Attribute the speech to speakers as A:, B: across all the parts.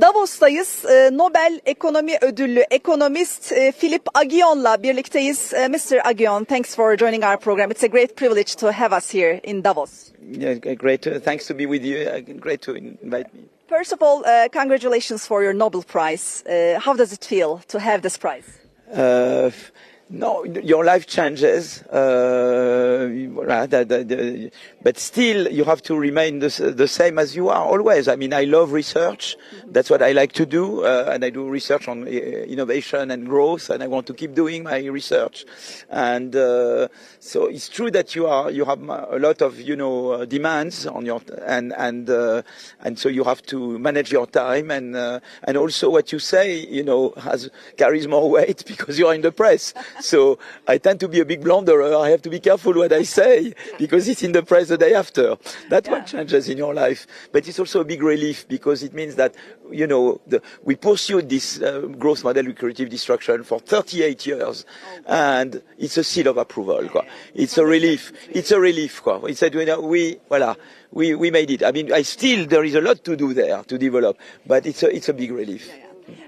A: Davos'tayız. Nobel Ekonomi Ödüllü Ekonomist Philippe Aghion'la birlikteyiz. Mr. Aghion, thanks for joining our program. It's a great privilege to have us here in Davos.
B: Yeah, great. Thanks to be with you. Great to invite me.
A: First of all, congratulations for your Nobel Prize. How does it feel to have this prize?
B: No, your life changes, but still you have to remain the same as you are always. I mean, I love research. That's what I like to do, and I do research on innovation and growth, and I want to keep doing my research. And so it's true that you have a lot of demands on your and so you have to manage your time, and also what you say carries more weight because you are in the press. So I tend to be a big blunderer. I have to be careful what I say because it's in the press the day after. That's what changes in your life. But it's also a big relief because it means that, we pursued this growth model with creative destruction for 38 years. And it's a seal of approval. It's a relief. It's a relief. It's that we made it. I mean, there is a lot to do there to develop, but it's a big relief.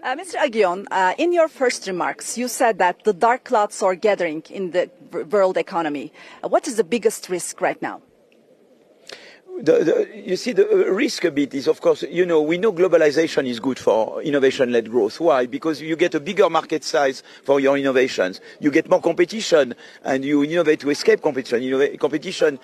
A: Mr. Aghion, in your first remarks, you said that the dark clouds are gathering in the world economy. What is the biggest risk right now?
B: You see, the risk a bit is, of course, we know globalization is good for innovation-led growth. Why? Because you get a bigger market size for your innovations. You get more competition, and you innovate to escape competition. Competition,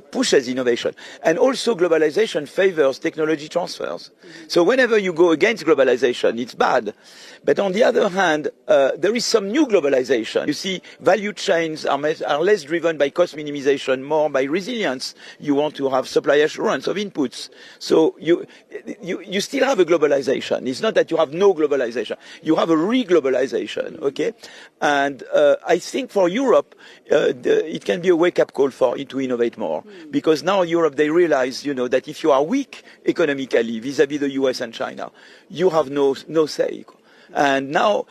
B: pushes innovation. And also globalization favors technology transfers. So whenever you go against globalization, it's bad. But on the other hand, there is some new globalization. You see, value chains are less driven by cost minimization, more by resilience. You want to have supply assurance of inputs. So you still have a globalization. It's not that you have no globalization. You have a re-globalization, okay? And I think for Europe, it can be a wake-up call to innovate more. Because now Europe, they realize, that if you are weak economically vis-à-vis the US and China, you have no say. And now,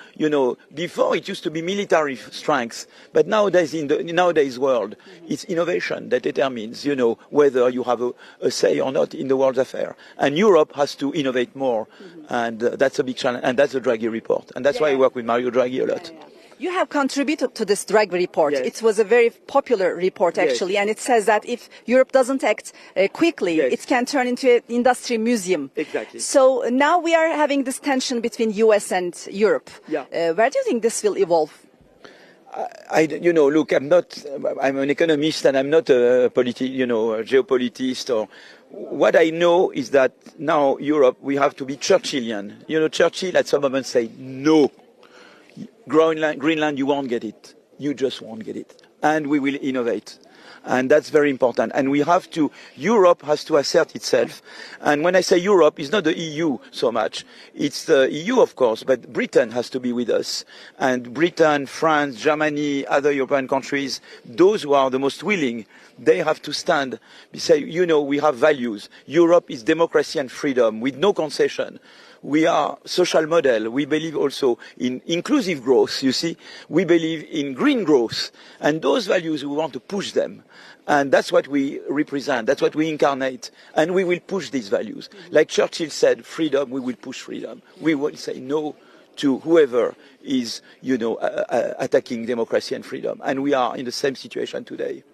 B: before it used to be military strength, but nowadays in the nowadays world, it's innovation that determines, whether you have a say or not in the world's affair. And Europe has to innovate more, and that's a big challenge. And that's the Draghi report, and that's why I work with Mario Draghi a lot.
A: You have contributed to this Draghi report.
B: Yes.
A: It was a very popular report, actually, and it says that if Europe doesn't act quickly, it can turn into an industry museum.
B: Exactly.
A: So now we are having this tension between US and Europe. Where do you think this will evolve?
B: Look, I'm an economist and I'm not a geopolitist. What I know is that now Europe, we have to be Churchillian. Churchill at some moment said, no. Greenland, you won't get it. You just won't get it. And we will innovate. And that's very important. And Europe has to assert itself. And when I say Europe, it's not the EU so much. It's the EU, of course, but Britain has to be with us. And Britain, France, Germany, other European countries, those who are the most willing, they have to stand. Say, we have values. Europe is democracy and freedom with no concession. We are social model. We believe also in inclusive growth, you see. We believe in green growth. And those values, we want to push them. And that's what we represent. That's what we incarnate. And we will push these values. Like Churchill said, freedom, we will push freedom. We will say no to whoever is, attacking democracy and freedom. And we are in the same situation today.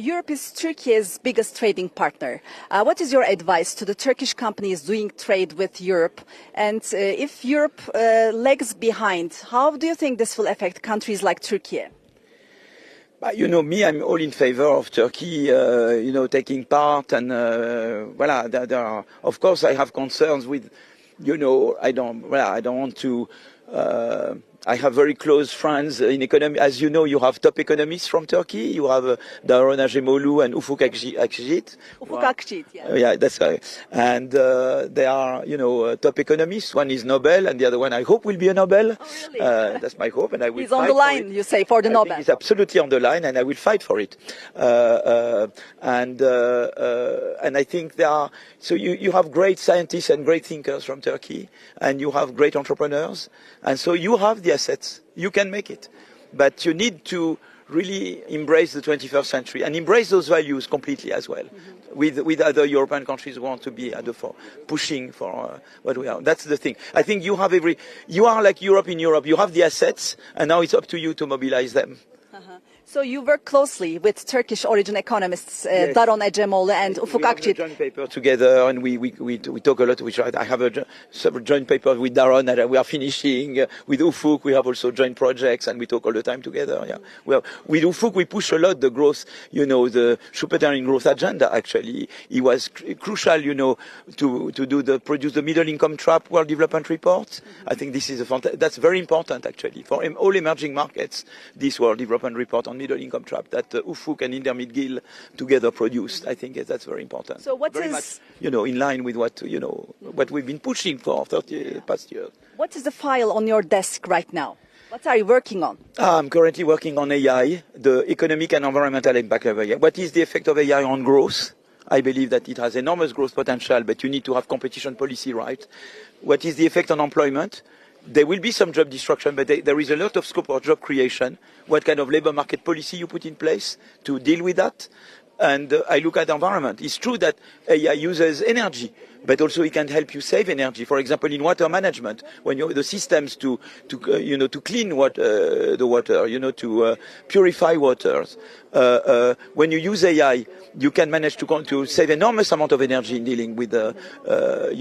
A: Europe is Turkey's biggest trading partner. What is your advice to the Turkish companies doing trade with Europe? And if Europe lags behind, how do you think this will affect countries like Turkey?
B: Me, I'm all in favor of Turkey, taking part. And, of course, I have concerns with, I don't want to... I have very close friends in economy. As you know, you have top economists from Turkey. You have Daron Acemoğlu and Ufuk Akçiğit.
A: Ufuk Akçiğit,
B: yeah, that's right. And they are, top economists. One is Nobel, and the other one I hope will be a Nobel.
A: Oh, really?
B: That's my hope, and I will.
A: He's on the line, you say, for the Nobel.
B: He's absolutely on the line, and I will fight for it. And I think there are. So you have great scientists and great thinkers from Turkey, and you have great entrepreneurs, and so you have the assets. You can make it, but you need to really embrace the 21st century and embrace those values completely as well. with other European countries who want to be at the fore, pushing for what we are. That's the thing. I think you are like Europe in Europe. You have the assets, and now it's up to you to mobilize them.
A: So you work closely with Turkish origin economists
B: Yes.
A: Daron Acemoğlu and Ufuk
B: We have a
A: Akçiğit.
B: joint paper together, and we talk a lot. I have several joint papers with Daron that we are finishing. With Ufuk, we have also joint projects, and we talk all the time together. Yeah. Well, with Ufuk, we push a lot the growth, the Schumpeterian growth agenda. Actually, it was crucial, to produce the middle income trap World Development Report. Mm-hmm. I think this is that's very important actually for all emerging markets. This World Development Report on middle income trap that Ufuk and Indermit Gill together produced. I think that's very important.
A: So what
B: very
A: is
B: much, in line with what what we've been pushing for 30 past years.
A: What is the file on your desk right now? What are you working on?
B: I'm currently working on AI, the economic and environmental impact of AI. What is the effect of AI on growth? I believe that it has enormous growth potential, but you need to have competition policy right. What is the effect on employment? There will be some job destruction, but there is a lot of scope for job creation. What kind of labor market policy you put in place to deal with that? And I look at the environment. It's true that AI uses energy, but also it can help you save energy. For example, in water management, when the systems to clean the water, to purify waters. When you use AI, you can manage to save enormous amount of energy in dealing with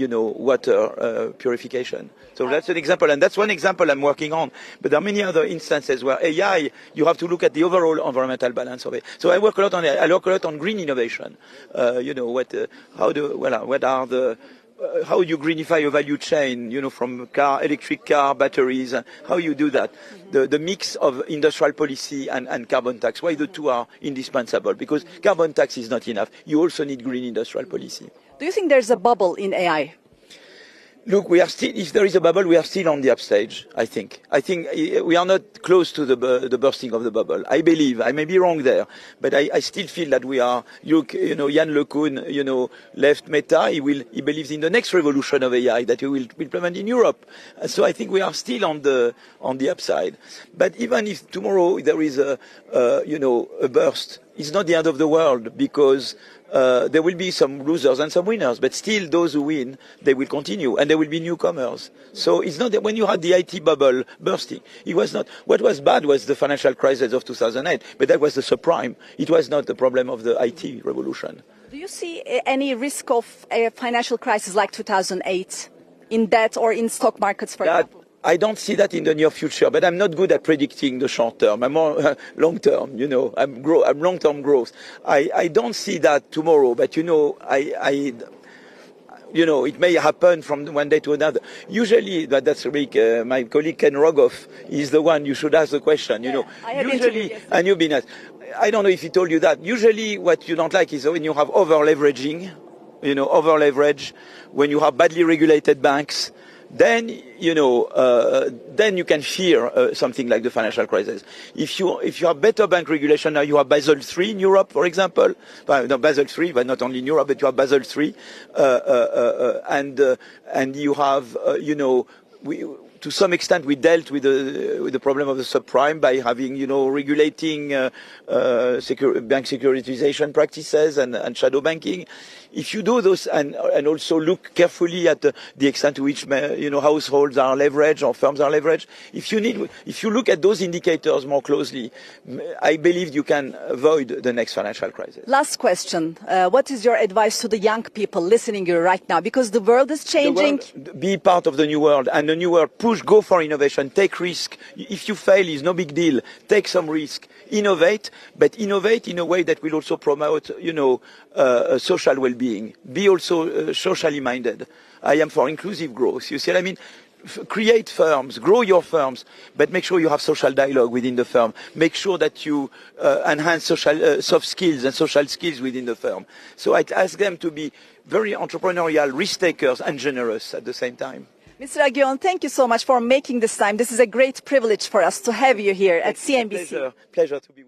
B: water purification. So that's an example, and that's one example I'm working on. But there are many other instances where AI, you have to look at the overall environmental balance of it. So I work a lot on it. I work a lot on green innovation. How you greenify your value chain, from electric car, batteries, how you do that. The mix of industrial policy and carbon tax, why the two are indispensable, because carbon tax is not enough. You also need green industrial policy.
A: Do you think there's a bubble in AI?
B: Look, if there is a bubble, we are still on the upstage, I think. I think we are not close to the bursting of the bubble. I believe, I may be wrong there, but I still feel that we are, Jan LeCun, left Meta, he believes in the next revolution of AI that we will implement in Europe. So I think we are still on the upside. But even if tomorrow there is a burst, it's not the end of the world, because there will be some losers and some winners, but still those who win, they will continue, and there will be newcomers. So it's not that when you had the IT bubble bursting, it was not, what was bad was the financial crisis of 2008, but that was the subprime. It was not the problem of the IT revolution.
A: Do you see any risk of a financial crisis like 2008 in debt or in stock markets, for example?
B: I don't see that in the near future, but I'm not good at predicting the short term. I'm more long term, I'm long term growth. I don't see that tomorrow, but it may happen from one day to another. Usually, that's my colleague Ken Rogoff is the one you should ask the question. Usually, and you've been asked. I don't know if he told you that. Usually, what you don't like is when you have over leveraging, when you have badly regulated banks. Then you can fear something like the financial crisis. If you have better bank regulation now, you have Basel III in Europe, for example. Not Basel III, but not only in Europe, but you have Basel III, and you have to some extent, we dealt with the problem of the subprime by having, regulating bank securitization practices and shadow banking. If you do those and also look carefully at the extent to which households are leveraged or firms are leveraged, if you look at those indicators more closely, I believe you can avoid the next financial crisis.
A: Last question: what is your advice to the young people listening to you right now? Because the world is changing.
B: Be part of the new world, and the new world. Go for innovation. Take risk. If you fail, it's no big deal. Take some risk. Innovate, but innovate in a way that will also promote, social well-being. Be also socially minded. I am for inclusive growth. You see what I mean? Create firms, grow your firms, but make sure you have social dialogue within the firm. Make sure that you enhance social soft skills and social skills within the firm. So I ask them to be very entrepreneurial, risk takers, and generous at the same time.
A: Mr. Aghion, thank you so much for making this time. This is a great privilege for us to have you here at CNBC.
B: Pleasure to be with you.